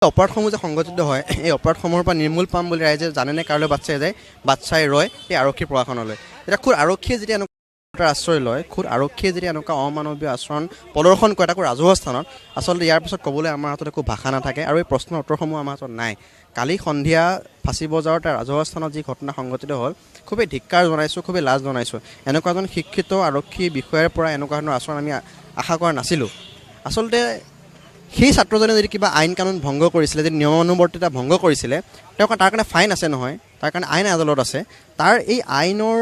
অপৰাধসমূহ যে সংঘটিত হয় এই অপৰাধসমূহৰ পৰা নিৰ্মূল পাম বুলি ৰাইজে জানেনে কাৰোলৈ বাচ্ছাই যায় বাচ্ছাই ৰয় এই আৰক্ষী প্ৰশাসনলৈ এতিয়া খুদ আৰক্ষীয়ে যেতিয়া এনেকুৱা আশ্ৰয় লয় খুদ আৰক্ষীয়ে যেতিয়া এনেকুৱা অমানৱীয় আচৰণ প্ৰদৰ্শন কৰে তাকো ৰাজহুৱা স্থানত আচলতে ইয়াৰ পিছত ক'বলৈ আমাৰ হাতত একো ভাষা নাথাকে আৰু এই প্ৰশ্নৰ উত্তৰসমূহ আমাৰ হাতত নাই কালি সন্ধিয়া ফাঁচী বজাৰত ৰাজহুৱা স্থানত যি ঘটনা সংঘটিত হ'ল খুবেই ধিক্কাৰ জনাইছোঁ খুবেই লাজ জনাইছোঁ এনেকুৱা এজন শিক্ষিত আৰক্ষী বিষয়াৰ পৰা এনেকুৱা ধৰণৰ আচৰণ আমি আশা কৰা নাছিলোঁ আচলতে সেই ছাত্ৰজনে যদি কিবা আইন কানুন ভংগ কৰিছিলে যদি নিয়মানুৱৰ্তিতা ভংগ কৰিছিলে তাৰ কাৰণে ফাইন আছে নহয় তাৰ কাৰণে আইন আদালত আছে তাৰ এই আইনৰ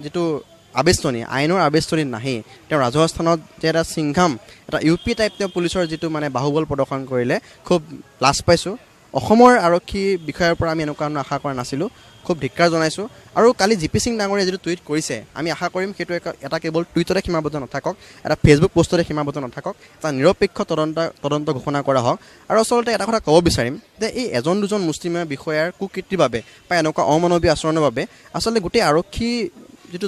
যিটো আইনৰ আবেষ্টনী নাহি তেওঁ ৰাজহুৱা স্থানত যে এটা চিংঘাম এটা ইউ পি টাইপ তেওঁ পুলিচৰ যিটো মানে বাহুবল প্ৰদৰ্শন কৰিলে খুব লাজ পাইছোঁ অসমৰ আৰক্ষী বিষয়াৰ পৰা আমি এনেকুৱা ধৰণৰ আশা কৰা নাছিলোঁ খুব ধিক্কাৰ জনাইছোঁ আৰু কালি জি পি সিং ডাঙৰীয়াই যিটো টুইট কৰিছে আমি আশা কৰিম সেইটো এটা কেৱল টুইটতে সীমাবদ্ধ নাথাকক এটা ফেচবুক পোষ্টতে সীমাবদ্ধ নাথাকক এটা নিৰপেক্ষ তদন্ত ঘোষণা কৰা হওক আৰু আচলতে এটা কথা ক'ব বিচাৰিম যে এই এজন দুজন মুষ্টিমেয় বিষয়াৰ কুকীৰ্তিৰ বাবে বা এনেকুৱা অমানৱীয় আচৰণৰ বাবে আচলতে গোটেই আৰক্ষী যিটো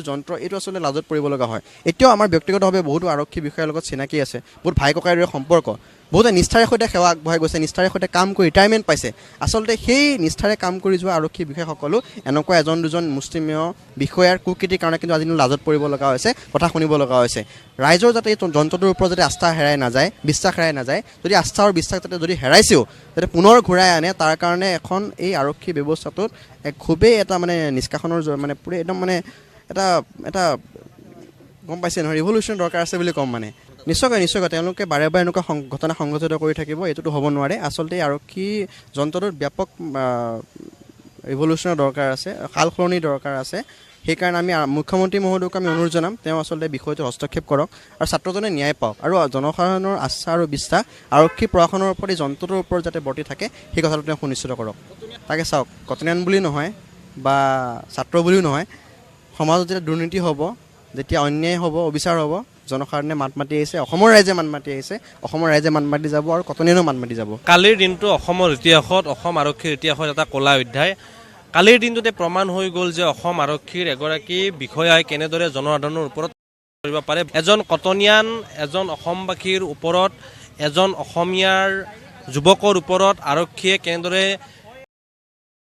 যন্ত্ৰ এইটো আচলতে লাজত পৰিব লগা হয় এতিয়াও আমাৰ ব্যক্তিগতভাৱে বহুতো আৰক্ষী বিষয়াৰ লগত চিনাকি আছে বহুত ভাই ককাইৰ দৰে সম্পৰ্ক বহুতে নিষ্ঠাৰে সৈতে সেৱা আগবঢ়াই গৈছে নিষ্ঠাৰে সৈতে কাম কৰি ৰিটায়াৰমেণ্ট পাইছে আচলতে সেই নিষ্ঠাৰে কাম কৰি যোৱা আৰক্ষী বিষয়াসকলো এনেকুৱা এজন দুজন মুষ্টিমেয় বিষয়াৰ কুকীৰ্তিৰ কাৰণে কিন্তু আজি লাজত পৰিব লগা হৈছে কথা শুনিব লগা হৈছে ৰাইজৰ যাতে এই যন্ত্ৰটোৰ ওপৰত যাতে আস্থা হেৰাই নাযায় বিশ্বাস হেৰাই নাযায় যদি আস্থা আৰু বিশ্বাস যাতে যদি হেৰাইছেও যাতে পুনৰ ঘূৰাই আনে তাৰ কাৰণে এখন এই আৰক্ষী ব্যৱস্থাটোত খুবেই এটা মানে নিষ্কাশনৰ মানে পুৰা একদম মানে এটা গম পাইছে নহয় ৰিভলিউশ্যন দৰকাৰ আছে বুলি ক'ম মানে নিশ্চয়কৈ তেওঁলোকে বাৰে বাৰে এনেকুৱা ঘটনা সংঘটিত কৰি থাকিব এইটোতো হ'ব নোৱাৰে আচলতে আৰক্ষী যন্ত্ৰটোত ব্যাপক ৰিভলিউশ্যনৰ দৰকাৰ আছে সাল সলনিৰ দৰকাৰ আছে সেইকাৰণে আমি মুখ্যমন্ত্ৰী মহোদয়ক আমি অনুৰোধ জনাম তেওঁ আচলতে বিষয়টো হস্তক্ষেপ কৰক আৰু ছাত্ৰজনে ন্যায় পাওক আৰু জনসাধাৰণৰ আস্থা আৰু বিশ্বাস আৰক্ষী প্ৰশাসনৰ ওপৰত এই যন্ত্ৰটোৰ ওপৰত যাতে বৰ্তি থাকে সেই কথাটো তেওঁ সুনিশ্চিত কৰক তাকে চাওক কটনিয়ান বুলি নহয় বা ছাত্ৰ বুলিও নহয় সমাজত যেতিয়া দুৰ্নীতি হ'ব যেতিয়া অন্যায় হ'ব অবিচাৰ হ'ব জনসাধাৰণে মাত মাতি আহিছে অসমৰ ৰাইজে মাত মাতি আহিছে অসমৰ ৰাইজে মাত মাতি যাব আৰু কটনিয়ানো মাত মাতি যাব কালিৰ দিনটো অসমৰ ইতিহাসত অসম আৰক্ষীৰ ইতিহাসত এটা ক'লা অধ্যায় কালিৰ দিনটোতে প্ৰমাণ হৈ গ'ল যে অসম আৰক্ষীৰ এগৰাকী বিষয়াই কেনেদৰে জনসাধাৰণৰ ওপৰত কৰিব পাৰে এজন কটনিয়ান এজন অসমবাসীৰ ওপৰত এজন অসমীয়াৰ যুৱকৰ ওপৰত আৰক্ষীয়ে কেনেদৰে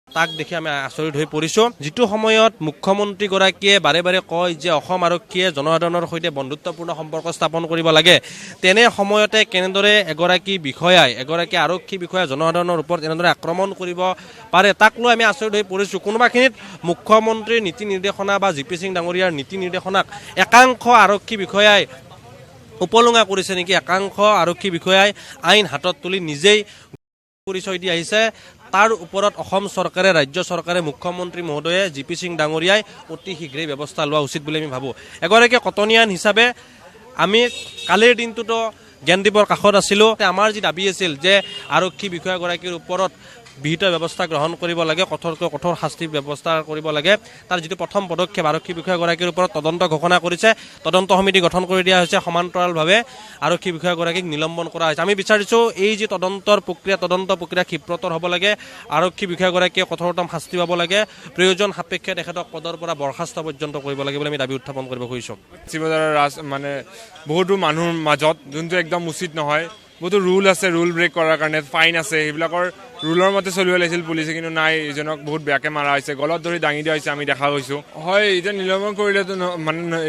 তাক দেখি আমি আচৰিত হৈ পৰিছোঁ যিটো সময়ত মুখ্যমন্ত্ৰীগৰাকীয়ে বাৰে বাৰে কয় যে অসম আৰক্ষীয়ে জনসাধাৰণৰ সৈতে বন্ধুত্বপূৰ্ণ সম্পৰ্ক স্থাপন কৰিব লাগে তেনে সময়তে কেনেদৰে এগৰাকী আৰক্ষী বিষয়া জনসাধাৰণৰ ওপৰত এনেদৰে আক্ৰমণ কৰিব পাৰে তাক লৈ আমি আচৰিত হৈ পৰিছোঁ কোনোবাখিনিত মুখ্যমন্ত্ৰীৰ নীতি নিৰ্দেশনা বা জি পি সিং ডাঙৰীয়াৰ নীতি নিৰ্দেশনাক একাংশ আৰক্ষী বিষয়াই উপলুঙা কৰিছে নেকি একাংশ আৰক্ষী বিষয়াই আইন হাতত তুলি নিজেই পৰিচয় দি আহিছে তাৰ ওপৰত অসম চৰকাৰে ৰাজ্য চৰকাৰে মুখ্যমন্ত্ৰী মহোদয়ে জি পি সিং ডাঙৰীয়াই অতি শীঘ্ৰেই ব্যৱস্থা লোৱা উচিত বুলি আমি ভাবোঁ এগৰাকী কটনিয়ান হিচাপে আমি কালিৰ দিনটোতো জ্ঞানদীপৰ কাষত আছিলোঁ আমাৰ যি দাবী আছিল যে আৰক্ষী বিষয়াগৰাকীৰ ওপৰত বিহিত ব্যৱস্থা গ্ৰহণ কৰিব লাগে কঠোৰকৈ কঠোৰ শাস্তিৰ ব্যৱস্থা কৰিব লাগে তাৰ যিটো প্ৰথম পদক্ষেপ আৰক্ষী বিষয়াগৰাকীৰ ওপৰত তদন্ত ঘোষণা কৰিছে তদন্ত সমিতি গঠন কৰি দিয়া হৈছে সমান্তৰালভাৱে আৰক্ষী বিষয়াগৰাকীক নিলম্বন কৰা হৈছে আমি বিচাৰিছোঁ এই যি তদন্ত প্ৰক্ৰিয়া ক্ষীপ্ৰতৰ হ'ব লাগে আৰক্ষী বিষয়াগৰাকীয়ে কঠোৰতম শাস্তি পাব লাগে প্ৰয়োজন সাপেক্ষে তেখেতক পদৰ পৰা বৰ্খাস্ত পৰ্যন্ত কৰিব লাগে বুলি আমি দাবী উত্থাপন কৰিব খুজিছোঁ মানে বহুতো মানুহৰ মাজত যোনটো একদম উচিত নহয় বহুতো ৰুল আছে ৰুল ব্ৰেক কৰাৰ কাৰণে ফাইন আছে সেইবিলাকৰ ৰুলৰ মতে চলিব লাগিছিল পুলিচে কিন্তু নাই এইজনক বহুত বেয়াকৈ মাৰা হৈছে গলত ধৰি দাঙি দিয়া হৈছে আমি দেখা গৈছোঁ হয় এতিয়া নিলম্বন কৰিলেতো মানে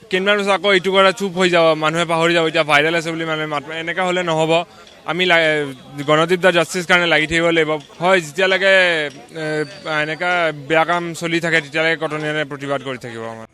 কেইদিনমান পিছত আকৌ এইটো কৰা চুপ হৈ যাব মানুহে পাহৰি যাব এতিয়া ভাইৰেল আছে বুলি মানুহে মাত এনেকুৱা হ'লে নহ'ব আমি গণদীপ দা জাষ্টিছ কাৰণে লাগি থাকিব লাগিব হয় যেতিয়ালৈকে এনেকুৱা বেয়া কাম চলি থাকে তেতিয়ালৈকে কটনিয়ানে প্ৰতিবাদ কৰি থাকিব আমাৰ